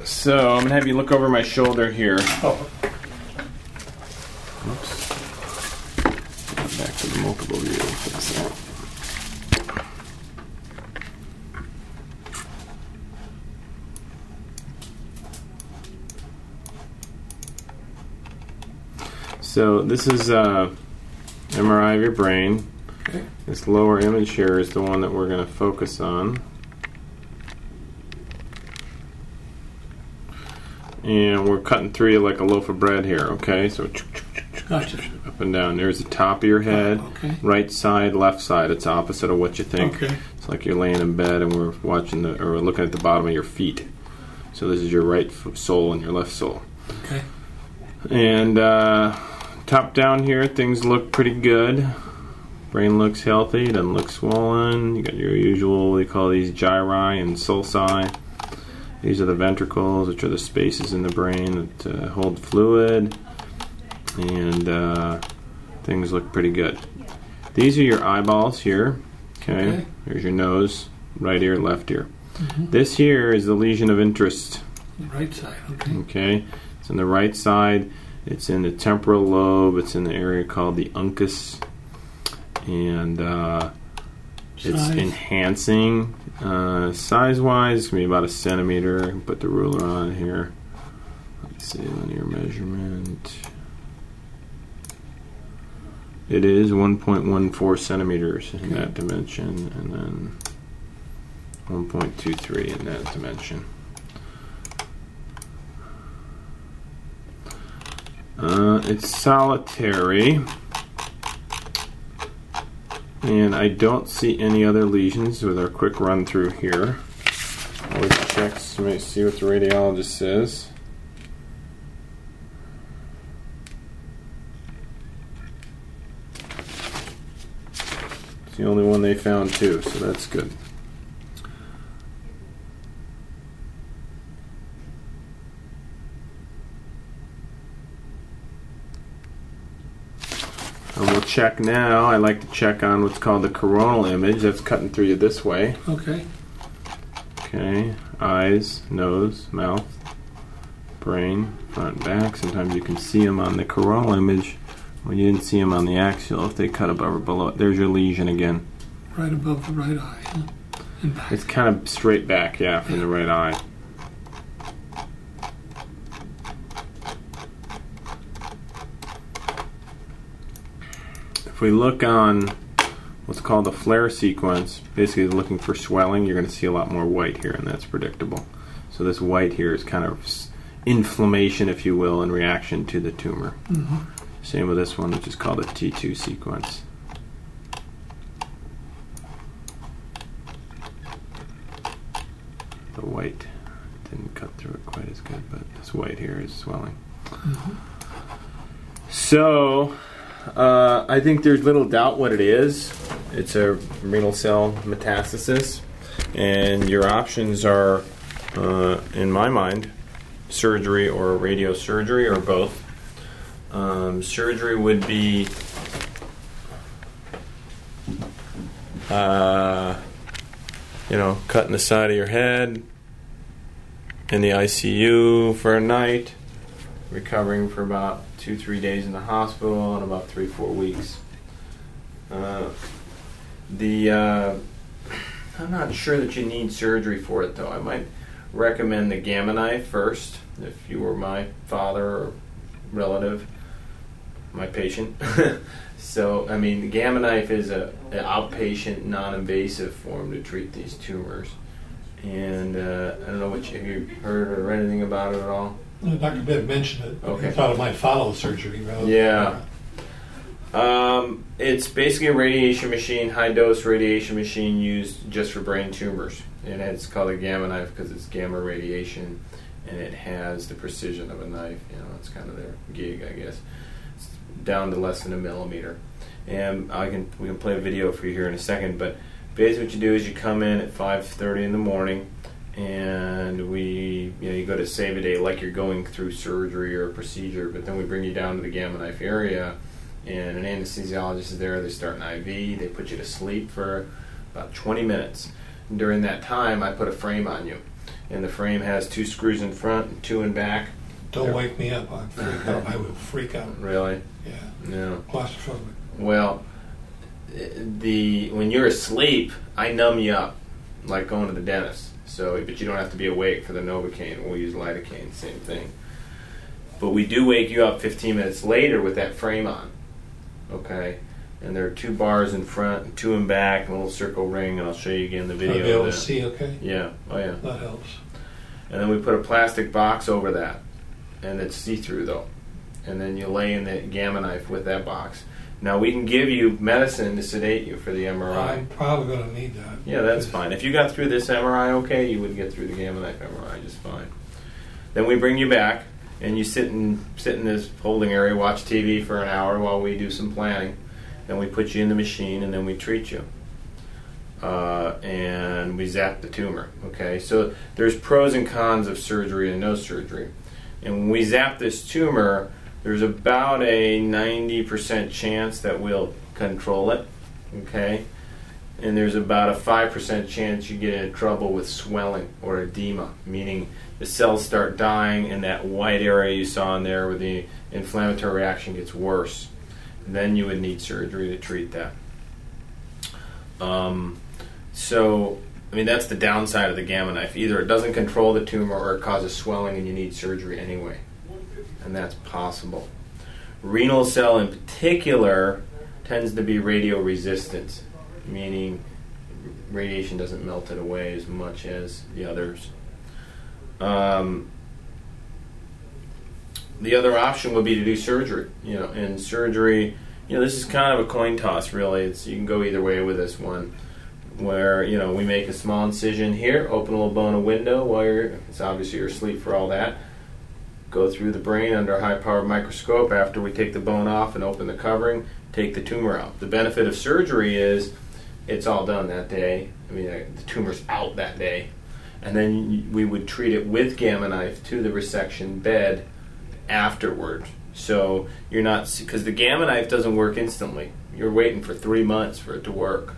So I'm gonna have you look over my shoulder here. Oh. Oops. Back to the multiple view. Fix that. So this is MRI of your brain. Okay. This lower image here is the one that we're going to focus on. And we're cutting through you like a loaf of bread here, okay? So Gotcha. up and down. There's the top of your head, Okay. right side, left side. It's opposite of what you think. Okay. It's like you're laying in bed and we're watching or we're looking at the bottom of your feet. So this is your right sole and your left sole. Okay. And top down here, things look pretty good. Brain looks healthy, doesn't look swollen. You got your usual, we call these gyri and sulci. These are the ventricles, which are the spaces in the brain that hold fluid. And things look pretty good. These are your eyeballs here. Okay. Here's your nose, right ear, left ear. Mm-hmm. This here is the lesion of interest. The right side. Okay. Okay. It's on the right side. It's in the temporal lobe. It's in the area called the uncus. And it's enhancing. Size-wise, it's going to be about 1 centimeter. Put the ruler on here. Let's see, linear measurement. It is 1.14 centimeters in that dimension, and then 1.23 in that dimension. It's solitary, and I don't see any other lesions with our quick run through here. Always check to see what the radiologist says. It's the only one they found too, so that's good. And we'll check now. I like to check on what's called the coronal image. That's cutting through you this way. Okay. Okay. Eyes, nose, mouth, brain, front and back. Sometimes you can see them on the coronal image when you didn't see them on the axial if they cut above or below it. There's your lesion again. Right above the right eye. Huh? And back. It's kind of straight back, yeah, from the right eye. If we look on what's called the flare sequence, basically looking for swelling, you're going to see a lot more white here, and that's predictable. So this white here is kind of inflammation, if you will, in reaction to the tumor. Mm-hmm. Same with this one, which is called a T2 sequence. The white didn't cut through it quite as good, but this white here is swelling. Mm-hmm. So, I think there's little doubt what it is. It's a renal cell metastasis, and your options are, in my mind, surgery or radiosurgery or both. Surgery would be cutting the side of your head, in the ICU for a night, recovering for about 2-3 days in the hospital, and about 3-4 weeks. I'm not sure that you need surgery for it, though. I might recommend the Gamma knife first, if you were my father or relative, my patient. So, I mean, the Gamma knife is an outpatient, non-invasive form to treat these tumors. And I don't know have you heard or read anything about it at all? Dr. Bibb mentioned it. Okay. I thought it might follow surgery. Yeah. It's basically a radiation machine, high-dose radiation machine used just for brain tumors. And it's called a Gamma knife because it's gamma radiation, and it has the precision of a knife. It's kind of their gig, I guess. It's down to less than a millimeter. And we can play a video for you here in a second, but basically what you do is you come in at 5:30 in the morning, and you go to save a day like you're going through surgery or a procedure, but then we bring you down to the Gamma knife area, and an anesthesiologist is there. They start an IV. They put you to sleep for about 20 minutes. And during that time, I put a frame on you. and the frame has 2 screws in front and 2 in back. Don't wake me up. I'd freak out. I would freak out. Really? Yeah. No. Claustrophobic. Well, when you're asleep, I numb you up, like going to the dentist. So, but you don't have to be awake for the Novocaine. We'll use lidocaine, same thing. But we do wake you up 15 minutes later with that frame on. Okay? And there are 2 bars in front and 2 in back, and a little circle ring, and I'll show you again the video. I'll be able to see, okay? Yeah. Oh, yeah. That helps. And then we put a plastic box over that, and it's see-through though. And then you lay in the Gamma Knife with that box. Now we can give you medicine to sedate you for the MRI. I'm probably going to need that. Yeah, that's fine. If you got through this MRI okay, you would get through the Gamma Knife MRI just fine. Then we bring you back, and you sit in this holding area, watch TV for an hour while we do some planning. Then we put you in the machine, and then we treat you. And we zap the tumor. Okay, so there's pros and cons of surgery and no surgery. And when we zap this tumor, there's about a 90% chance that we'll control it. Okay, and there's about a 5% chance you get in trouble with swelling or edema, meaning the cells start dying, and that white area you saw in there where the inflammatory reaction gets worse. And then you would need surgery to treat that. So, I mean, that's the downside of the Gamma Knife. Either it doesn't control the tumor or it causes swelling and you need surgery anyway. And that's possible. Renal cell in particular tends to be radioresistant, meaning radiation doesn't melt it away as much as the others. The other option would be to do surgery. And surgery, this is kind of a coin toss, really. You can go either way with this one. Where we make a small incision here, open a little bone, a window while it's obviously you're asleep for all that. Go through the brain under a high-powered microscope after we take the bone off and open the covering, take the tumor out. The benefit of surgery is it's all done that day. I mean, the tumor's out that day, and then we would treat it with Gamma Knife to the resection bed afterward. So you're not, because the Gamma Knife doesn't work instantly. You're waiting for 3 months for it to work.